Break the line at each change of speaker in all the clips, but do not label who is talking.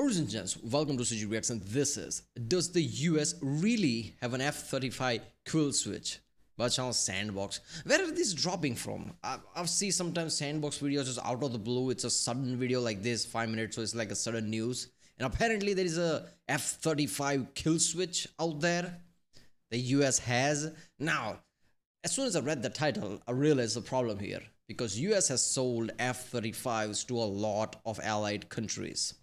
Ladies and gents, welcome to CG Reaction. This is, does the US really have an F-35 kill switch? Watch on SANDBOXX. Where are these dropping from? I've seen sometimes SANDBOXX videos just out of the blue. It's a sudden video like this, 5 minutes, so it's like a sudden news. And apparently there is a F-35 kill switch out there the US has. Now, as soon as I read the title, I realized the problem here. Because US has sold F-35s to a lot of allied countries.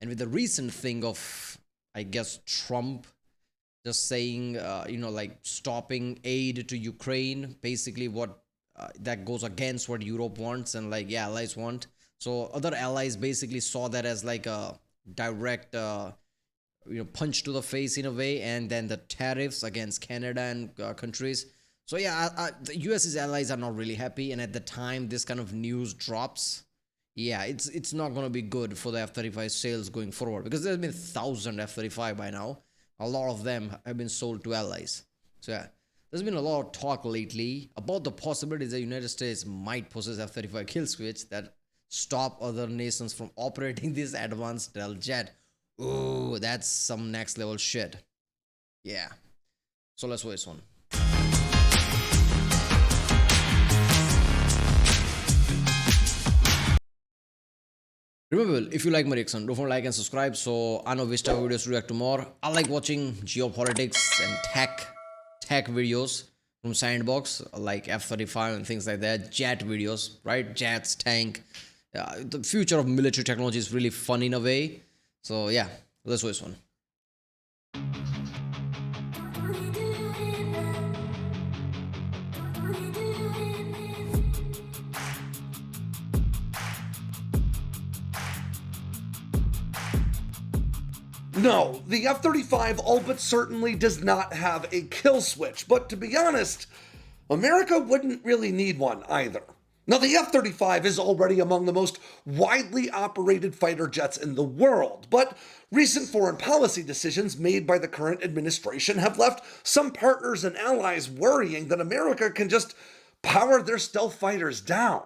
And with the recent thing of, I guess, Trump just saying, like stopping aid to Ukraine, basically what that goes against what Europe wants and like, yeah, allies want. So other allies basically saw that as like a direct, punch to the face in a way. And then the tariffs against Canada and countries. So yeah, the US's allies are not really happy. And at the time this kind of news drops, yeah, it's not going to be good for the F-35 sales going forward, because there's been 1,000 F-35 by now. A lot of them have been sold to allies. So yeah, there's been a lot of talk lately about the possibilities the United States might possess F-35 kill switch that stop other nations from operating this advanced stealth jet. Ooh, that's some next level shit. Yeah. So let's watch this one. Remember, if you like my reaction, don't forget to like and subscribe so I know which type of videos to react to more. I like watching geopolitics and tech videos from SANDBOXX, like F-35 and things like that. Jet videos, right? Jets, tank. The future of military technology is really fun in a way. So yeah, let's watch this one.
No, the F-35 all but certainly does not have a kill switch, but to be honest, America wouldn't really need one either. Now, the F-35 is already among the most widely operated fighter jets in the world, but recent foreign policy decisions made by the current administration have left some partners and allies worrying that America can just power their stealth fighters down.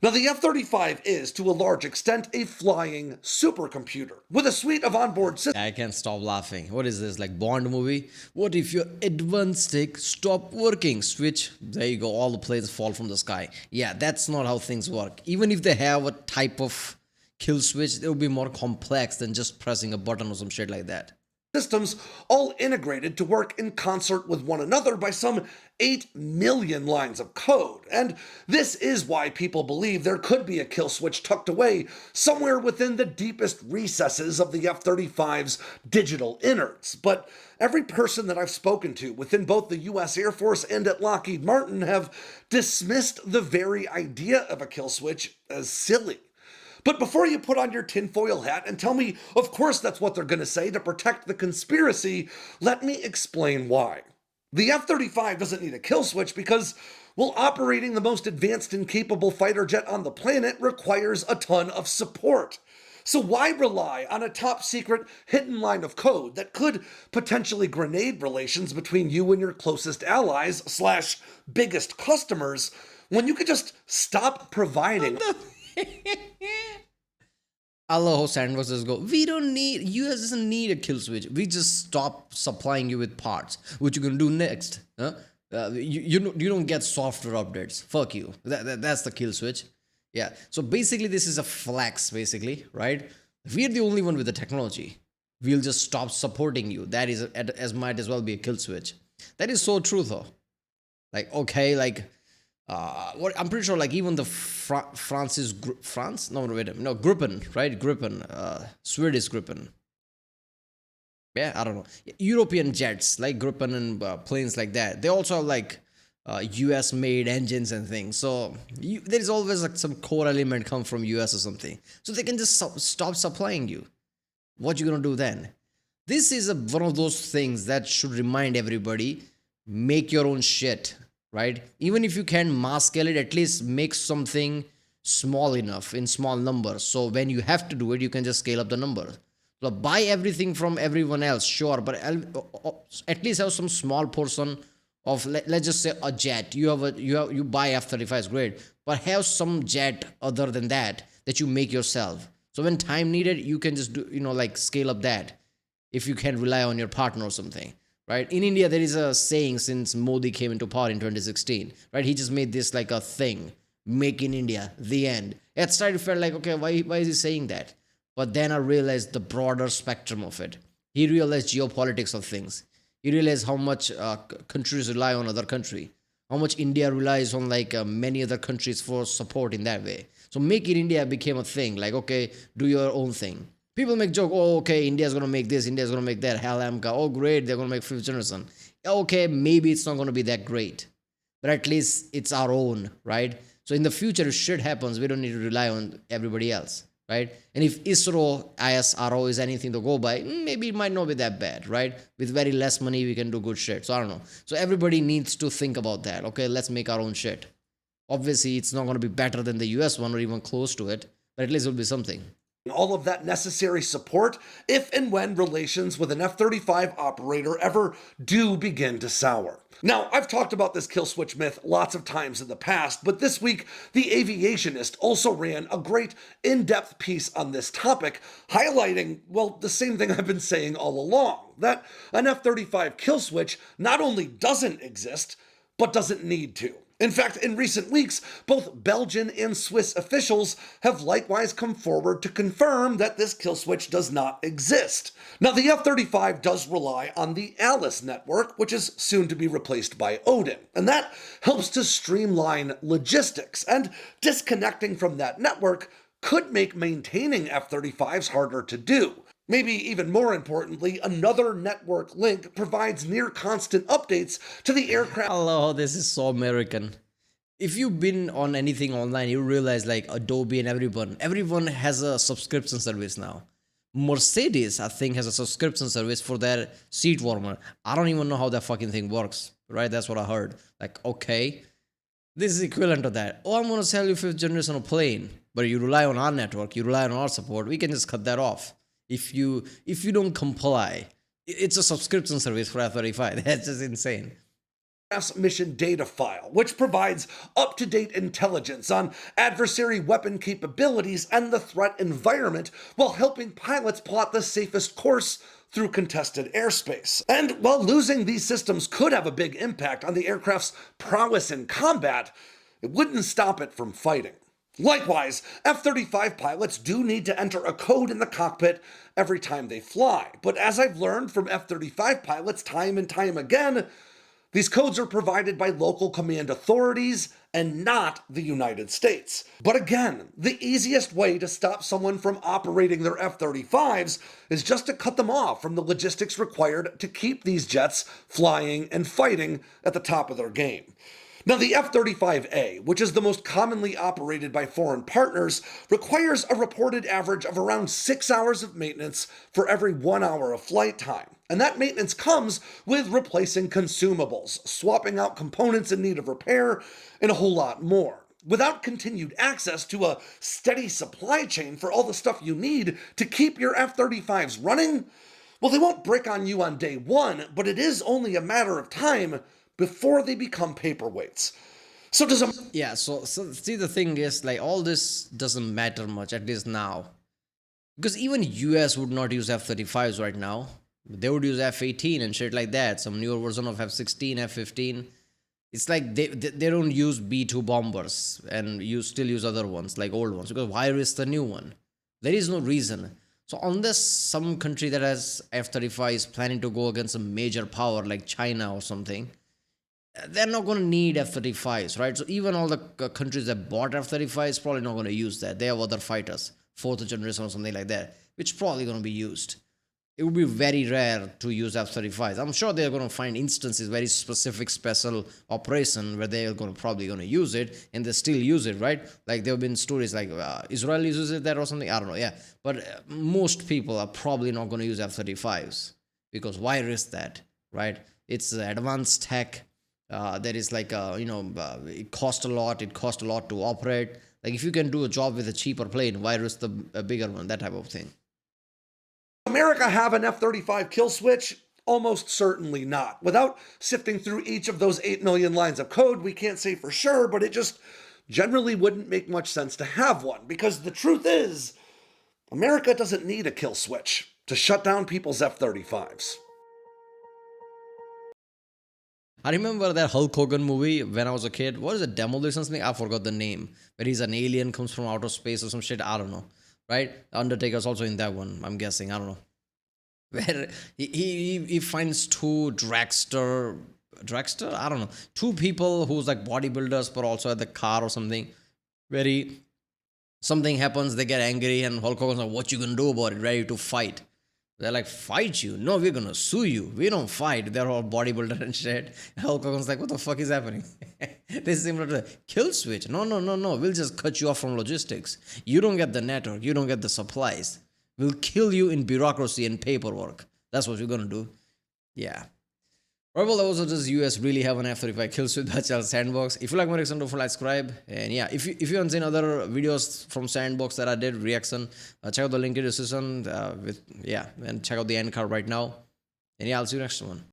Now, the F-35 is, to a large extent, a flying supercomputer with a suite of onboard systems.
I can't stop laughing. What is this, like Bond movie? What if your advanced stick stop working? Switch, there you go, all the planes fall from the sky. Yeah, that's not how things work. Even if they have a type of kill switch, it will be more complex than just pressing a button or some shit like that.
Systems all integrated to work in concert with one another by some 8 million lines of code. And this is why people believe there could be a kill switch tucked away somewhere within the deepest recesses of the F-35's digital innards. But every person that I've spoken to within both the US Air Force and at Lockheed Martin have dismissed the very idea of a kill switch as silly. But before you put on your tinfoil hat and tell me, of course that's what they're going to say to protect the conspiracy, let me explain why. The F-35 doesn't need a kill switch because, well, operating the most advanced and capable fighter jet on the planet requires a ton of support. So why rely on a top secret hidden line of code that could potentially grenade relations between you and your closest allies / biggest customers when you could just stop providing...
I love how SANDBOXX go, we don't need, US doesn't need a kill switch. We just stop supplying you with parts. What you gonna do next? Huh? You don't get software updates. Fuck you. That's the kill switch. Yeah. So basically this is a flex, basically, right? We're the only one with the technology. We'll just stop supporting you. That is as might as well be a kill switch. That is so true though. Like, okay, like... what I'm pretty sure, like even the Gripen, right? Gripen, Swedish Gripen. Yeah, I don't know. European jets like Gripen and planes like that. They also have like US made engines and things. So there is always like some core element come from US or something. So they can just stop supplying you. What you gonna do then? This is one of those things that should remind everybody: make your own shit. Right? Even if you can mass scale it, at least make something small enough in small numbers. So when you have to do it, you can just scale up the number. So buy everything from everyone else, sure, but at least have some small portion of, let's just say, a jet. You buy F-35 is great, but have some jet other than that you make yourself. So So when time needed, you can just do, like scale up that if you can rely on your partner or something, right? In India, there is a saying since Modi came into power in 2016, right? He just made this like a thing, make in India, the end. At start, it felt like, okay, why is he saying that? But then I realized the broader spectrum of it. He realized geopolitics of things. He realized how much countries rely on other country, how much India relies on like many other countries for support in that way. So make in India became a thing. Like, okay, do your own thing. People make joke, oh, okay, India's gonna make this, India's gonna make that, hell Amka, oh great, they're gonna make fifth generation. Okay, maybe it's not gonna be that great, but at least it's our own, right? So in the future, if shit happens, we don't need to rely on everybody else, right? And if ISRO is anything to go by, maybe it might not be that bad, right? With very less money, we can do good shit. So I don't know. So everybody needs to think about that. Okay, let's make our own shit. Obviously, it's not going to be better than the US one or even close to it, but at least it'll be something.
All of that necessary support if and when relations with an F-35 operator ever do begin to sour. Now, I've talked about this kill switch myth lots of times in the past, but this week, The Aviationist also ran a great in-depth piece on this topic, highlighting, well, the same thing I've been saying all along, that an F-35 kill switch not only doesn't exist, but doesn't need to. In fact, in recent weeks, both Belgian and Swiss officials have likewise come forward to confirm that this kill switch does not exist. Now, the F-35 does rely on the Alice network, which is soon to be replaced by Odin, and that helps to streamline logistics, and disconnecting from that network could make maintaining F-35s harder to do. Maybe even more importantly, another network link provides near constant updates to the aircraft.
Hello, this is so American. If you've been on anything online, you realize like Adobe and everyone has a subscription service now. Mercedes, I think, has a subscription service for their seat warmer. I don't even know how that fucking thing works, right? That's what I heard. Like, okay, this is equivalent to that. Oh, I'm gonna sell you fifth generation of plane, but you rely on our network, you rely on our support. We can just cut that off. If you don't comply, it's a subscription service for F-35. That's just insane.
Mission data file, which provides up-to-date intelligence on adversary weapon capabilities and the threat environment while helping pilots plot the safest course through contested airspace. And while losing these systems could have a big impact on the aircraft's prowess in combat, it wouldn't stop it from fighting. Likewise, F-35 pilots do need to enter a code in the cockpit every time they fly, but as I've learned from F-35 pilots time and time again, these codes are provided by local command authorities and not the United States. But again, the easiest way to stop someone from operating their F-35s is just to cut them off from the logistics required to keep these jets flying and fighting at the top of their game. Now, the F-35A, which is the most commonly operated by foreign partners, requires a reported average of around 6 hours of maintenance for every 1 hour of flight time. And that maintenance comes with replacing consumables, swapping out components in need of repair, and a whole lot more. Without continued access to a steady supply chain for all the stuff you need to keep your F-35s running, well, they won't break on you on day one, but it is only a matter of time before they become paperweights. So
see, the thing is, like, all this doesn't matter much, at least now. Because even US would not use F-35s right now. They would use F-18 and shit like that, some newer version of F-16, F-15. It's like they don't use B-2 bombers, and you still use other ones, like old ones, because why risk the new one? There is no reason. So unless some country that has F-35 is planning to go against a major power like China or something, they're not going to need F-35s, right? So even all the countries that bought F-35s probably not going to use that. They have other fighters, fourth generation or something like that, which probably going to be used. It would be very rare to use F-35s. I'm sure they're going to find instances, very specific special operation where they're probably going to use it, and they still use it, right? Like there have been stories like Israel uses it there or something. I don't know, yeah. But most people are probably not going to use F-35s because why risk that, right? It's advanced tech. There is like it costs a lot. It costs a lot to operate. Like if you can do a job with a cheaper plane, why risk a bigger one? That type of thing.
America have an F-35 kill switch? Almost certainly not. Without sifting through each of those 8 million lines of code, we can't say for sure, but it just generally wouldn't make much sense to have one, because the truth is, America doesn't need a kill switch to shut down people's F-35s.
I remember that Hulk Hogan movie when I was a kid. What is it? Demolition something? I forgot the name. Where he's an alien, comes from outer space or some shit. I don't know. Right? Undertaker's also in that one. I'm guessing. I don't know. Where he finds two dragster. I don't know. Two people who's like bodybuilders, but also at the car or something. Where something happens, they get angry, and Hulk Hogan's like, "What you gonna do about it?" Ready to fight. They're like, "Fight you? No, we're gonna sue you. We don't fight." They're all bodybuilder and shit. Hulk Hogan's like, "What the fuck is happening?" This is similar to the kill switch. No, no, no, no. We'll just cut you off from logistics. You don't get the network. You don't get the supplies. We'll kill you in bureaucracy and paperwork. That's what we're gonna do. Yeah. Right, well, also does US really have an F-35 kill switch? That's our SANDBOXX. If you like my reaction, don't forget to subscribe. And yeah, if you haven't seen other videos from SANDBOXX that I did reaction, check out the link in the description. And check out the end card right now. And yeah, I'll see you next one.